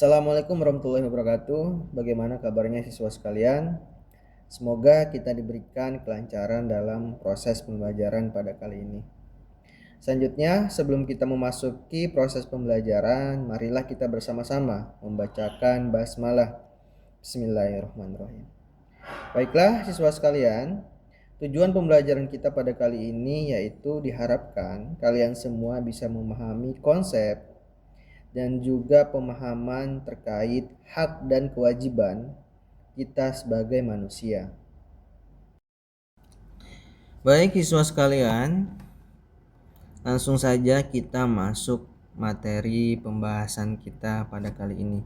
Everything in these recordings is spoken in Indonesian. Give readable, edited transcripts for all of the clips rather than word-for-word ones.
Assalamualaikum warahmatullahi wabarakatuh. Bagaimana kabarnya siswa sekalian? Semoga kita diberikan kelancaran dalam proses pembelajaran pada kali ini. Selanjutnya, sebelum kita memasuki proses pembelajaran, marilah kita bersama-sama membacakan basmalah. Bismillahirrahmanirrahim. Baiklah siswa sekalian, tujuan pembelajaran kita pada kali ini yaitu diharapkan kalian semua bisa memahami konsep dan juga pemahaman terkait hak dan kewajiban kita sebagai manusia. Baik siswa sekalian, langsung saja kita masuk materi pembahasan kita pada kali ini.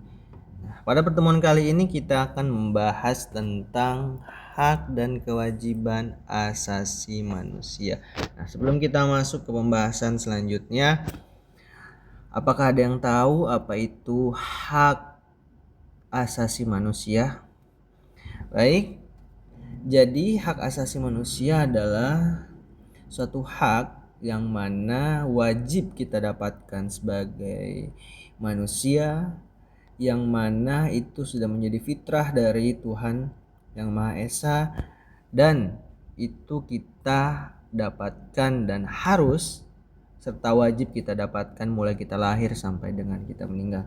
Pada pertemuan kali ini kita akan membahas tentang hak dan kewajiban asasi manusia. Sebelum kita masuk ke pembahasan selanjutnya, apakah ada yang tahu apa itu hak asasi manusia? Baik, jadi hak asasi manusia adalah suatu hak yang mana wajib kita dapatkan sebagai manusia, yang mana itu sudah menjadi fitrah dari Tuhan Yang Maha Esa, dan itu kita dapatkan dan harus serta wajib kita dapatkan mulai kita lahir sampai dengan kita meninggal.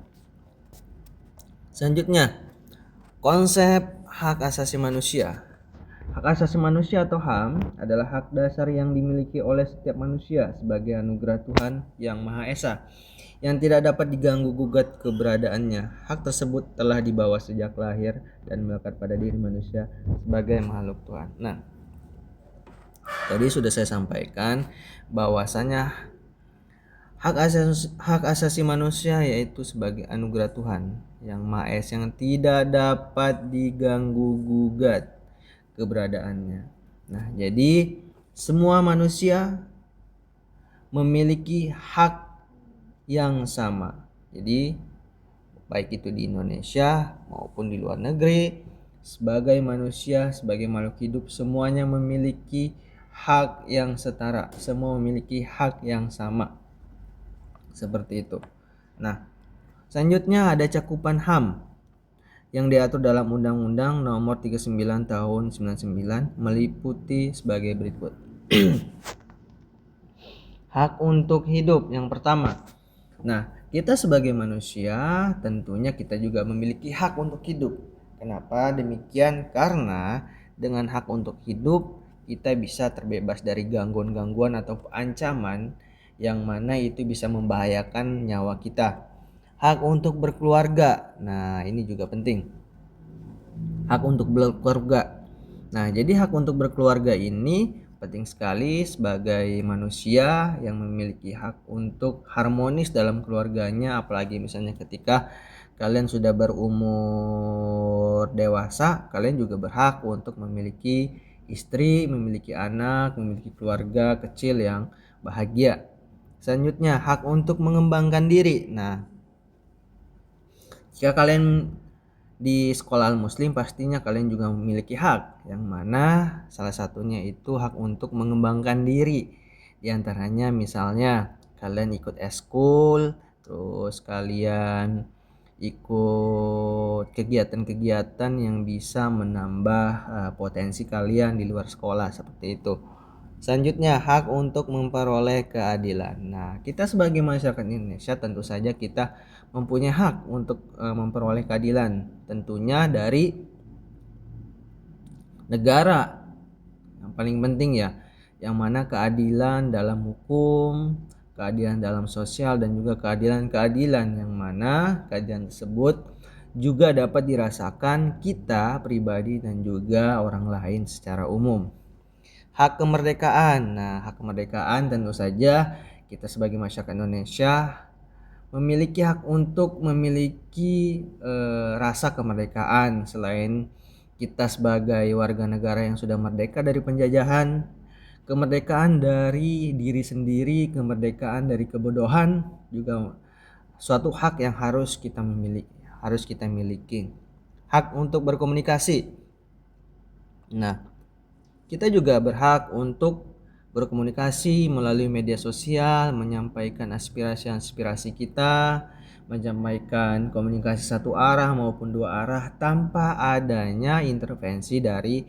Selanjutnya, konsep hak asasi manusia. Hak asasi manusia atau HAM adalah hak dasar yang dimiliki oleh setiap manusia sebagai anugerah Tuhan Yang Maha Esa yang tidak dapat diganggu gugat keberadaannya. Hak tersebut telah dibawa sejak lahir dan melekat pada diri manusia sebagai makhluk Tuhan. Tadi sudah saya sampaikan bahwasanya hak asasi manusia yaitu sebagai anugerah Tuhan Yang Maha Esa yang tidak dapat diganggu gugat keberadaannya. Jadi semua manusia memiliki hak yang sama. Jadi baik itu di Indonesia maupun di luar negeri, sebagai manusia, sebagai makhluk hidup, semuanya memiliki hak yang setara. Semua memiliki hak yang sama. Seperti itu. Selanjutnya ada cakupan HAM yang diatur dalam Undang-Undang Nomor 39 Tahun 99 meliputi sebagai berikut. Hak untuk hidup yang pertama. Kita sebagai manusia tentunya kita juga memiliki hak untuk hidup. Kenapa demikian? Karena dengan hak untuk hidup kita bisa terbebas dari gangguan-gangguan atau ancaman yang mana itu bisa membahayakan nyawa kita. Hak untuk berkeluarga. Ini juga penting. Hak untuk berkeluarga. Jadi hak untuk berkeluarga ini penting sekali sebagai manusia yang memiliki hak untuk harmonis dalam keluarganya, apalagi misalnya ketika kalian sudah berumur dewasa, kalian juga berhak untuk memiliki istri, memiliki anak, memiliki keluarga kecil yang bahagia. Selanjutnya, hak untuk mengembangkan diri. Jika kalian di sekolah muslim pastinya kalian juga memiliki hak, yang mana salah satunya itu hak untuk mengembangkan diri. Di antaranya misalnya kalian ikut eskul, terus kalian ikut kegiatan-kegiatan yang bisa menambah potensi kalian di luar sekolah, seperti itu. Selanjutnya, hak untuk memperoleh keadilan. Kita sebagai masyarakat Indonesia tentu saja kita mempunyai hak untuk memperoleh keadilan, tentunya dari negara. Yang paling penting yang mana keadilan dalam hukum, keadilan dalam sosial, dan juga keadilan yang mana keadilan tersebut juga dapat dirasakan kita pribadi dan juga orang lain secara umum. Hak kemerdekaan. Hak kemerdekaan tentu saja kita sebagai masyarakat Indonesia memiliki hak untuk memiliki rasa kemerdekaan. Selain kita sebagai warga negara yang sudah merdeka dari penjajahan, kemerdekaan dari diri sendiri, kemerdekaan dari kebodohan juga suatu hak yang harus kita miliki. Hak untuk berkomunikasi. Kita juga berhak untuk berkomunikasi melalui media sosial, menyampaikan aspirasi-aspirasi kita, menyampaikan komunikasi satu arah maupun dua arah tanpa adanya intervensi dari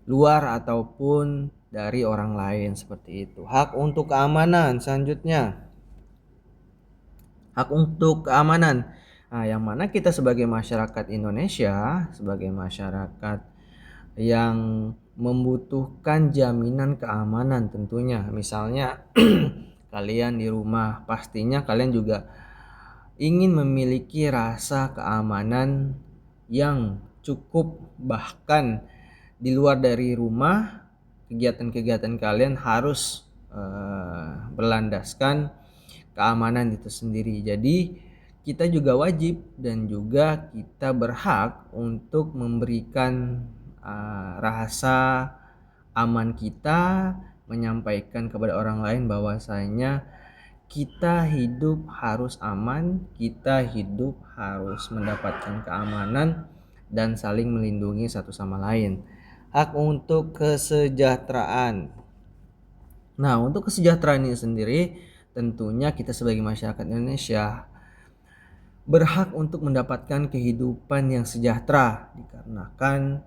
luar ataupun dari orang lain, seperti itu. Hak untuk keamanan selanjutnya. Hak untuk keamanan. Nah, yang mana kita sebagai masyarakat Indonesia, sebagai masyarakat yang membutuhkan jaminan keamanan tentunya. Misalnya kalian di rumah, pastinya kalian juga ingin memiliki rasa keamanan yang cukup, bahkan di luar dari rumah kegiatan-kegiatan kalian harus berlandaskan keamanan itu sendiri. Jadi kita juga wajib dan juga kita berhak untuk memberikan rasa aman kita, menyampaikan kepada orang lain bahwasanya kita hidup harus aman, kita hidup harus mendapatkan keamanan dan saling melindungi satu sama lain. Hak untuk kesejahteraan. Nah, untuk kesejahteraan ini sendiri, tentunya kita sebagai masyarakat Indonesia berhak untuk mendapatkan kehidupan yang sejahtera, dikarenakan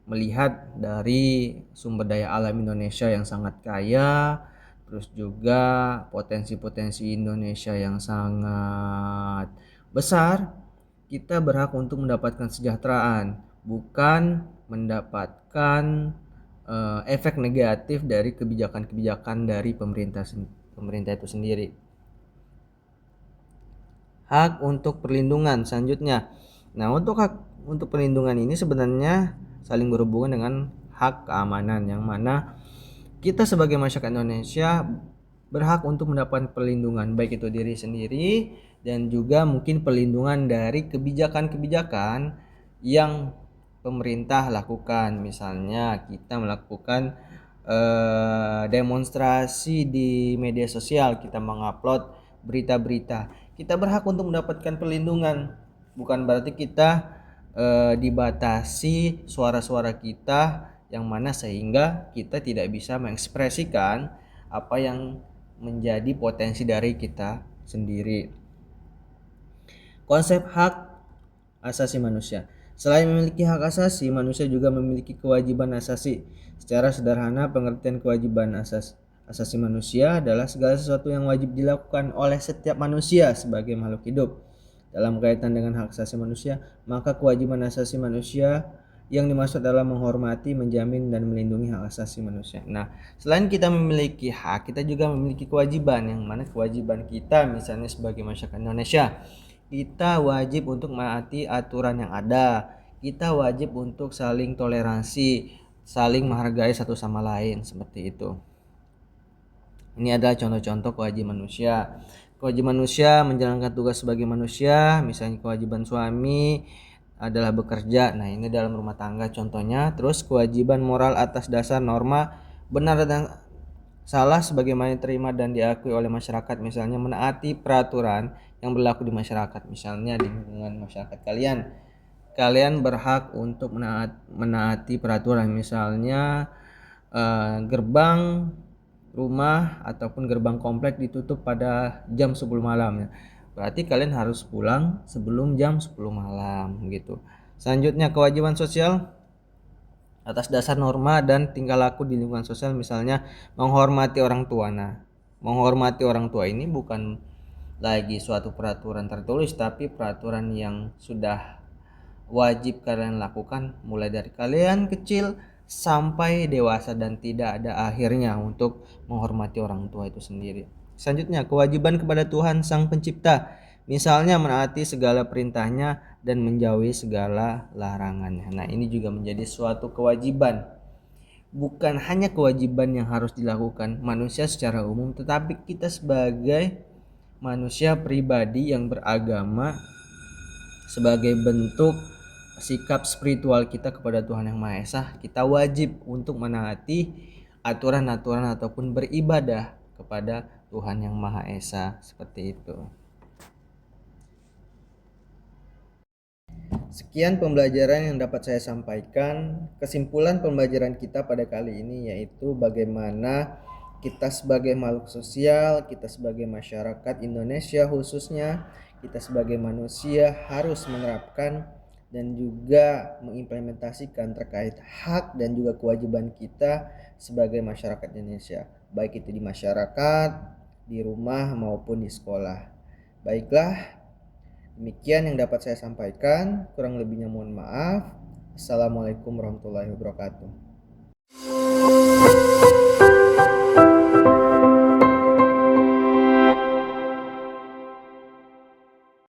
melihat dari sumber daya alam Indonesia yang sangat kaya, terus juga potensi-potensi Indonesia yang sangat besar. Kita berhak untuk mendapatkan kesejahteraan, bukan mendapatkan efek negatif dari kebijakan-kebijakan dari pemerintah itu sendiri. Hak untuk perlindungan selanjutnya. Nah, untuk hak untuk perlindungan ini sebenarnya saling berhubungan dengan hak keamanan, yang mana kita sebagai masyarakat Indonesia berhak untuk mendapatkan perlindungan, baik itu diri sendiri dan juga mungkin perlindungan dari kebijakan-kebijakan yang pemerintah lakukan. Misalnya kita melakukan demonstrasi di media sosial, kita mengupload berita-berita, kita berhak untuk mendapatkan perlindungan. Bukan berarti kita dibatasi suara-suara kita, yang mana sehingga kita tidak bisa mengekspresikan apa yang menjadi potensi dari kita sendiri. Konsep hak asasi manusia. Selain memiliki hak asasi, manusia juga memiliki kewajiban asasi. Secara sederhana, pengertian kewajiban asasi manusia adalah segala sesuatu yang wajib dilakukan oleh setiap manusia sebagai makhluk hidup. Dalam kaitan dengan hak asasi manusia, maka kewajiban asasi manusia yang dimaksud adalah menghormati, menjamin, dan melindungi hak asasi manusia. Nah, selain kita memiliki hak, kita juga memiliki kewajiban, yang mana kewajiban kita misalnya sebagai masyarakat Indonesia, kita wajib untuk menaati aturan yang ada, kita wajib untuk saling toleransi, saling menghargai satu sama lain, seperti itu. Ini adalah contoh-contoh kewajiban manusia. Kewajiban manusia menjalankan tugas sebagai manusia, misalnya kewajiban suami adalah bekerja. Nah, ini dalam rumah tangga contohnya. Terus kewajiban moral atas dasar norma benar dan salah sebagaimana diterima dan diakui oleh masyarakat, misalnya menaati peraturan yang berlaku di masyarakat. Misalnya di lingkungan masyarakat kalian berhak untuk menaati peraturan, misalnya gerbang rumah ataupun gerbang komplek ditutup pada jam 10 malam. Berarti kalian harus pulang sebelum jam 10 malam gitu. Selanjutnya kewajiban sosial atas dasar norma dan tingkah laku di lingkungan sosial, misalnya menghormati orang tua. Nah, menghormati orang tua ini bukan lagi suatu peraturan tertulis, tapi peraturan yang sudah wajib kalian lakukan mulai dari kalian kecil sampai dewasa dan tidak ada akhirnya untuk menghormati orang tua itu sendiri. Selanjutnya, kewajiban kepada Tuhan Sang Pencipta, misalnya menaati segala perintahnya dan menjauhi segala larangannya. Nah, ini juga menjadi suatu kewajiban. Bukan hanya kewajiban yang harus dilakukan manusia secara umum, tetapi kita sebagai manusia pribadi yang beragama, sebagai bentuk sikap spiritual kita kepada Tuhan Yang Maha Esa, kita wajib untuk menaati aturan-aturan ataupun beribadah kepada Tuhan Yang Maha Esa, seperti itu. Sekian pembelajaran yang dapat saya sampaikan. Kesimpulan pembelajaran kita pada kali ini yaitu bagaimana Kita sebagai makhluk sosial, kita sebagai masyarakat Indonesia khususnya, kita sebagai manusia harus menerapkan dan juga mengimplementasikan terkait hak dan juga kewajiban kita sebagai masyarakat Indonesia, baik itu di masyarakat, di rumah maupun di sekolah. Baiklah, demikian yang dapat saya sampaikan, kurang lebihnya mohon maaf. Assalamualaikum warahmatullahi wabarakatuh.